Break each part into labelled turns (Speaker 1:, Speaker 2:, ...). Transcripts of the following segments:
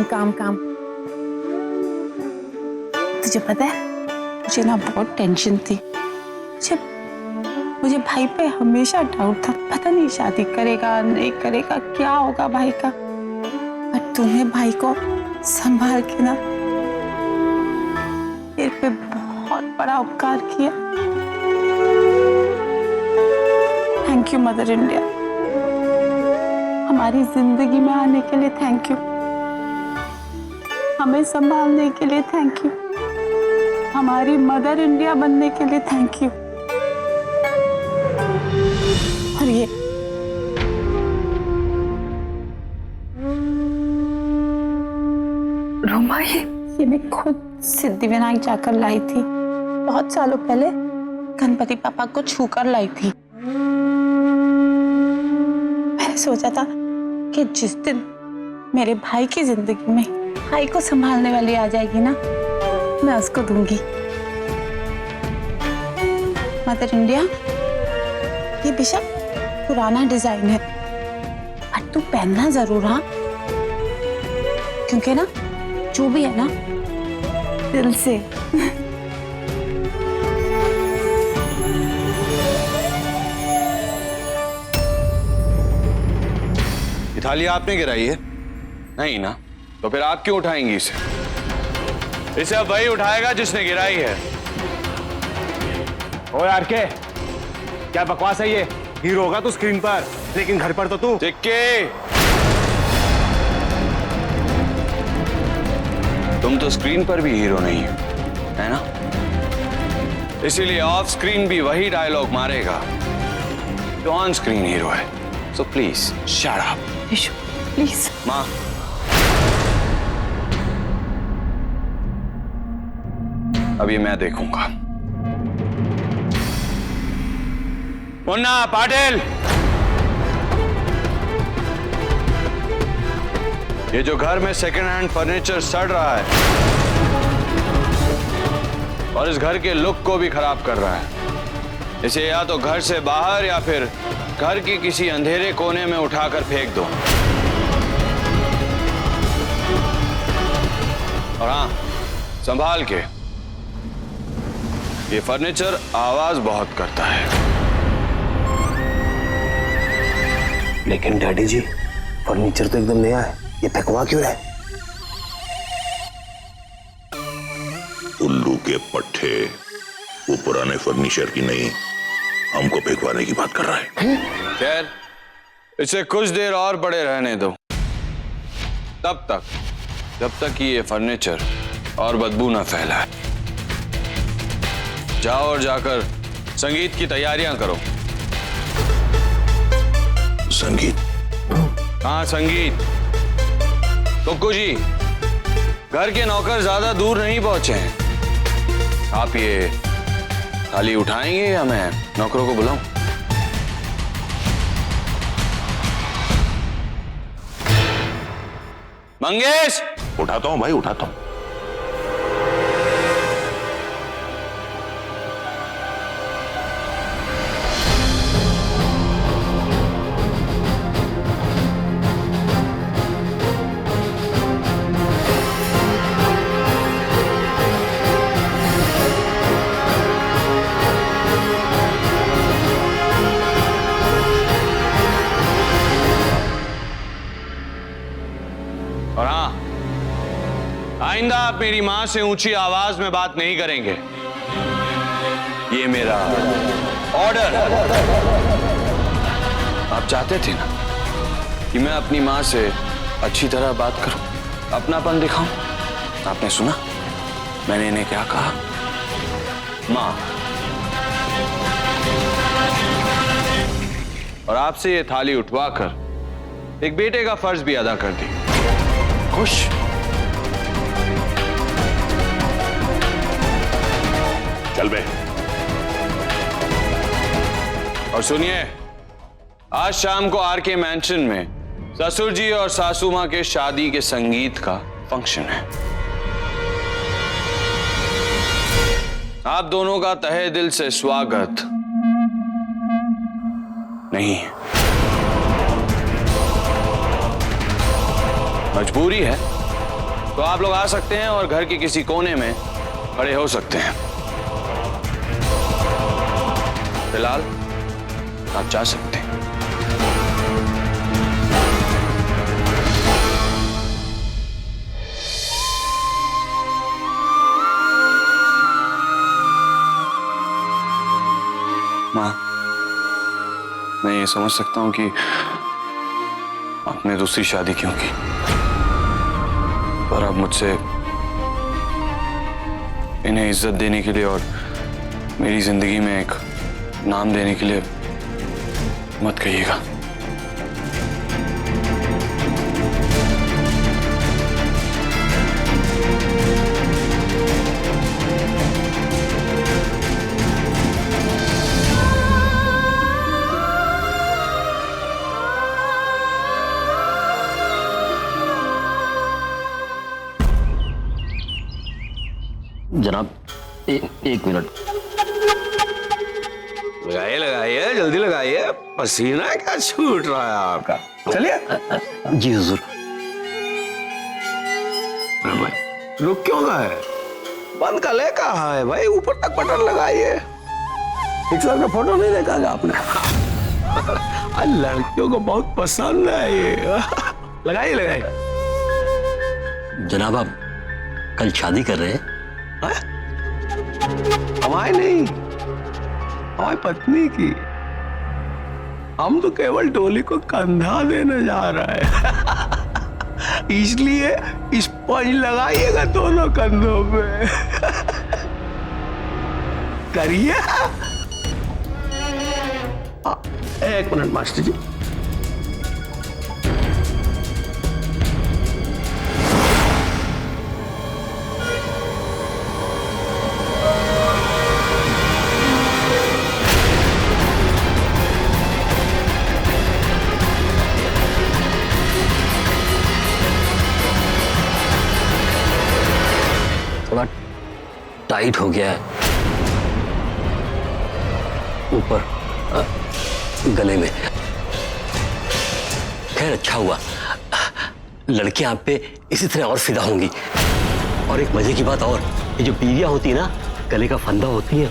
Speaker 1: काम काम काम। तुझे पता है मुझे ना बहुत टेंशन थी। मुझे भाई पे हमेशा डाउट था, पता नहीं शादी करेगा नहीं करेगा, क्या होगा भाई का। पर तूने भाई को संभाल के ना मेरे पे बहुत बड़ा उपकार किया। थैंक यू मदर इंडिया, हमारी जिंदगी में आने के लिए थैंक यू, हमें संभालने के लिए थैंक यू, हमारी मदर इंडिया बनने के लिए थैंक यू। और ये रोमा, ये मैं खुद सिद्धिविनायक जाकर लाई थी, बहुत सालों पहले गणपति पापा को छूकर लाई थी। मैंने सोचा था कि जिस दिन मेरे भाई की जिंदगी में भाई को संभालने वाली आ जाएगी ना, मैं उसको दूंगी। मदर इंडिया, ये बेशक पुराना डिजाइन है पर तू पहनना जरूर, हाँ, क्योंकि ना जो भी है ना दिल से।
Speaker 2: ये थाली आपने गिराई है? नहीं ना, तो फिर आप क्यों उठाएंगी इसे? इसे अब वही उठाएगा जिसने गिराई है।
Speaker 3: ओ यार के क्या बकवास है ये? हीरो होगा तू स्क्रीन पर, लेकिन घर पर तो तू
Speaker 2: चिक्के, तुम तो स्क्रीन पर भी हीरो नहीं हो, है ना? इसीलिए ऑफ स्क्रीन भी वही डायलॉग मारेगा जो ऑन स्क्रीन हीरो है। So please shut up.
Speaker 1: Please
Speaker 2: माँ, अभी मैं देखूंगा। मुन्ना, पाटिल, ये जो घर में सेकेंड हैंड फर्नीचर सड़ रहा है और इस घर के लुक को भी खराब कर रहा है, इसे या तो घर से बाहर या फिर घर के किसी अंधेरे कोने में उठाकर फेंक दो। और हाँ, संभाल के, ये फर्नीचर आवाज बहुत करता है।
Speaker 3: लेकिन डैडी जी, फर्नीचर तो एकदम नया है, ये फेंकवा क्यों रहा है?
Speaker 4: उल्लू के पट्टे, वो पुराने फर्नीचर की नहीं, हमको फेंकवाने की बात कर रहा है।
Speaker 2: खैर, इसे कुछ देर और पड़े रहने दो, तब तक जब तक कि ये फर्नीचर और बदबू ना फैलाए। जाओ और जाकर संगीत की तैयारियां करो।
Speaker 4: संगीत?
Speaker 2: हाँ, संगीत। कुक्कू जी, घर के नौकर ज्यादा दूर नहीं पहुंचे हैं। आप ये थाली उठाएंगे या मैं नौकरों को बुलाऊं? मंगेश!
Speaker 4: उठाता हूं भाई, उठाता हूं।
Speaker 2: और हाँ, आइंदा आप मेरी मां से ऊंची आवाज में बात नहीं करेंगे। ये मेरा ऑर्डर। आप चाहते थे ना कि मैं अपनी मां से अच्छी तरह बात करूं, अपनापन दिखाऊं। आपने सुना मैंने इन्हें क्या कहा? मां। और आपसे ये थाली उठवाकर एक बेटे का फर्ज भी अदा कर दी। खुश?
Speaker 4: चल बे।
Speaker 2: और सुनिए, आज शाम को आरके मैंशन में ससुर जी और सासू मां के शादी के संगीत का फंक्शन है। आप दोनों का तहे दिल से स्वागत। नहीं, मजबूरी है तो आप लोग आ सकते हैं और घर के किसी कोने में खड़े हो सकते हैं। फिलहाल आप जा सकते हैं। माँ, मैं ये समझ सकता हूं कि आपने दूसरी शादी क्यों की, पर अब मुझसे इन्हें इज्जत देने के लिए और मेरी जिंदगी में एक नाम देने के लिए मत कहिएगा।
Speaker 3: जनाब एक मिनट।
Speaker 2: लगाइए लगाइए, जल्दी लगाइए, पसीना क्या छूट रहा है आपका। चलिए।
Speaker 3: जी हुजूर।
Speaker 2: रुक क्यों गए? बंद कर ले, कहा है भाई, ऊपर तक बटन लगाइए। हिटलर का फोटो नहीं देखा क्या आपने? लड़कियों को बहुत पसंद है ये। लगाइए लगाइए।
Speaker 3: जनाब आप कल शादी कर रहे हैं?
Speaker 2: हमारी नहीं, हमारी पत्नी की। हम तो केवल डोली को कंधा देने जा रहे हैं। इसलिए स्पंज लगाइएगा दोनों कंधों पे। करिए। एक मिनट मास्टर जी।
Speaker 3: थोड़ा टाइट हो गया है ऊपर गले में। खैर अच्छा हुआ, लड़कियां आप पे इसी तरह और फिदा होंगी। और एक मजे की बात और, ये जो बीवियां होती है ना, गले का फंदा होती है,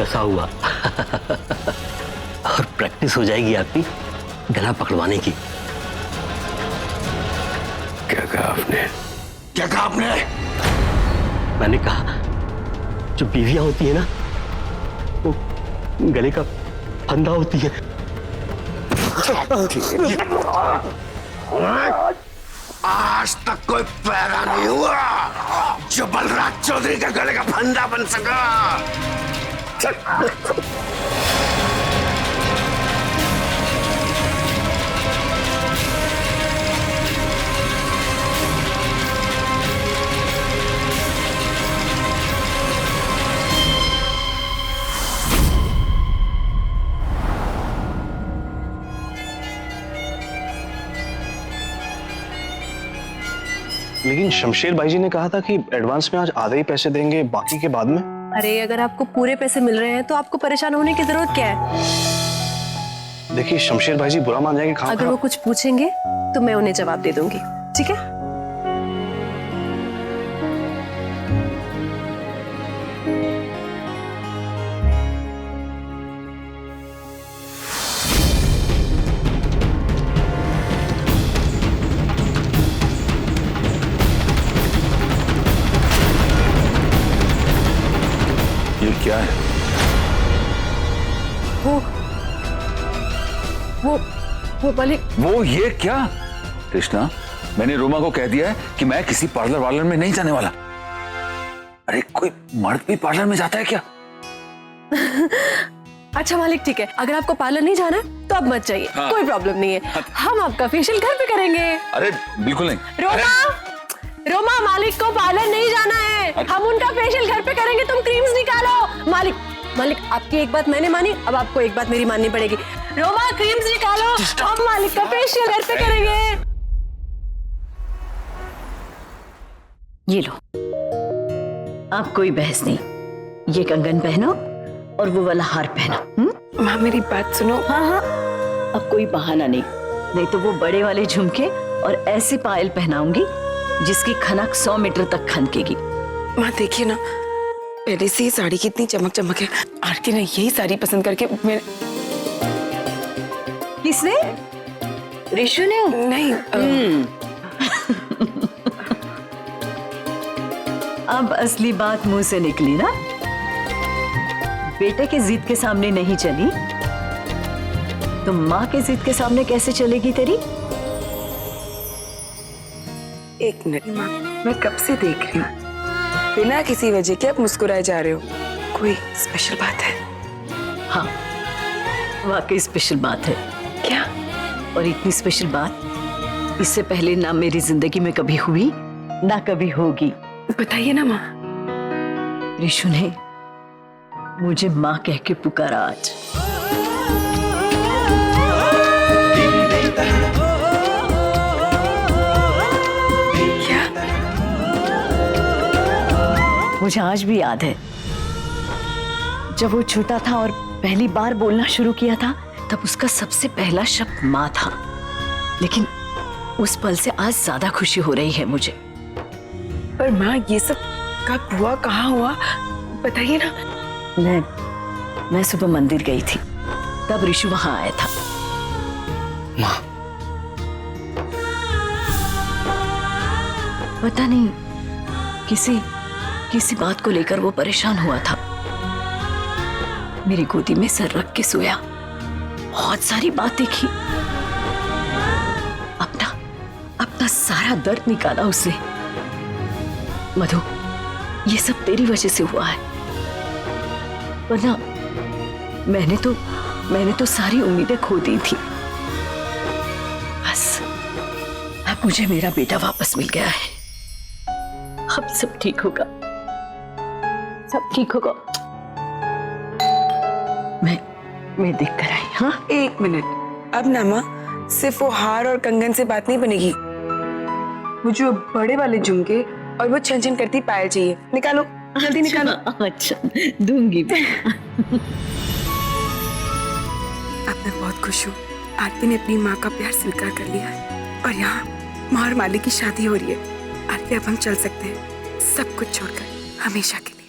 Speaker 3: कसा हुआ। और प्रैक्टिस हो जाएगी आपकी गला पकड़वाने की।
Speaker 2: क्या कहा आपने? क्या कहा आपने?
Speaker 3: मैंने कहा जो बीवियां होती है ना, वो गले का फंदा होती है।
Speaker 2: आज तक कोई पैदा नहीं हुआ जो बलराज चौधरी के गले का फंदा बन सका।
Speaker 5: लेकिन शमशेर भाई जी ने कहा था कि एडवांस में आज आधे ही पैसे देंगे, बाकी के बाद में।
Speaker 6: अरे अगर आपको पूरे पैसे मिल रहे हैं तो आपको परेशान होने की जरूरत क्या है?
Speaker 5: देखिए शमशेर भाई जी बुरा मान जाएंगे।
Speaker 6: अगर वो कुछ पूछेंगे तो मैं उन्हें जवाब दे दूंगी, ठीक है?
Speaker 4: ये क्या है?
Speaker 6: वो मालिक।
Speaker 7: वो ये क्या? कृष्णा, मैंने रोमा को कह दिया है कि मैं किसी पार्लर वार्लर में नहीं जाने वाला। अरे कोई मर्द भी पार्लर में जाता है क्या?
Speaker 6: अच्छा मालिक ठीक है, अगर आपको पार्लर नहीं जाना है तो आप मत जाइए।
Speaker 7: हाँ।
Speaker 6: कोई प्रॉब्लम नहीं है, हम आपका फेशियल घर पे करेंगे।
Speaker 7: अरे बिल्कुल नहीं।
Speaker 6: रोमा मालिक को पार्लर नहीं जाना है, हम उनका फेशियल घर पे करेंगे। तुम क्रीम्स निकालो। मालिक आपकी एक बात मैंने मानी, अब आपको एक बात मेरी माननी पड़ेगी। रोमा क्रीम्स निकालो, हम मालिक का फेशियल घर पे करेंगे।
Speaker 8: ये लो, अब कोई बहस नहीं। ये कंगन पहनो और वो वाला हार पहनो।
Speaker 6: माँ मेरी बात सुनो।
Speaker 8: हाँ, अब कोई बहाना नहीं, नहीं तो वो बड़े वाले झुमके और ऐसे पायल पहनाऊंगी जिसकी खनक 100 मीटर तक खनकेगी।
Speaker 9: माँ देखिए ना, पहले से ही साड़ी की इतनी चमक चमक है, आरती ने यही साड़ी पसंद करके मेरे
Speaker 8: किसने? ऋषु ने?
Speaker 9: नहीं
Speaker 8: अब असली बात मुंह से निकली ना। बेटे के जिद के सामने नहीं चली तो माँ के जिद के सामने कैसे चलेगी तेरी?
Speaker 9: एक मिनट माँ, मैं कब से देख रही हूँ बिना किसी वजह के आप मुस्कुराए जा रहे हो। कोई स्पेशल बात है?
Speaker 8: हाँ, वाकई स्पेशल बात है।
Speaker 9: क्या?
Speaker 8: और इतनी स्पेशल बात इससे पहले ना मेरी जिंदगी में कभी हुई ना कभी होगी।
Speaker 9: बताइए ना माँ।
Speaker 8: ऋषु ने मुझे माँ कह के पुकारा आज।
Speaker 9: क्या?
Speaker 8: मुझे आज भी याद है जब वो छोटा था और पहली बार बोलना शुरू किया था, तब उसका सबसे पहला शब्द माँ था। लेकिन उस पल से आज ज्यादा खुशी हो रही है मुझे।
Speaker 9: पर माँ ये सब कब हुआ, कहाँ हुआ, बताइए ना।
Speaker 8: मैं सुबह मंदिर गई थी, तब ऋषु वहां आया था।
Speaker 5: माँ,
Speaker 8: पता नहीं किसी बात को लेकर वो परेशान हुआ था। मेरी गोदी में सर रख के सोया, बहुत सारी बातें की, अपना सारा दर्द निकाला उसने। मधु, ये सब तेरी वजह से हुआ है, वरना मैंने तो सारी उम्मीदें खो दी थी। बस अब मुझे मेरा बेटा वापस मिल गया है। अब सब ठीक होगा, सब ठीक होगा। मैं देख कर आई। हाँ,
Speaker 9: एक मिनट, अब ना माँ सिर्फ वो हार और कंगन से बात नहीं बनेगी। वो जो बड़े वाले झुमके और वो छन छन करती पायल चाहिए। निकालो, जल्दी निकालो।
Speaker 8: अच्छा, दूंगी मैं।
Speaker 9: अब मैं बहुत खुश हूँ, आरती ने अपनी माँ का प्यार स्वीकार कर लिया है और यहाँ माँ और मालिक की शादी हो रही है। आरती, अब हम चल सकते हैं, सब कुछ छोड़कर, हमेशा के लिए।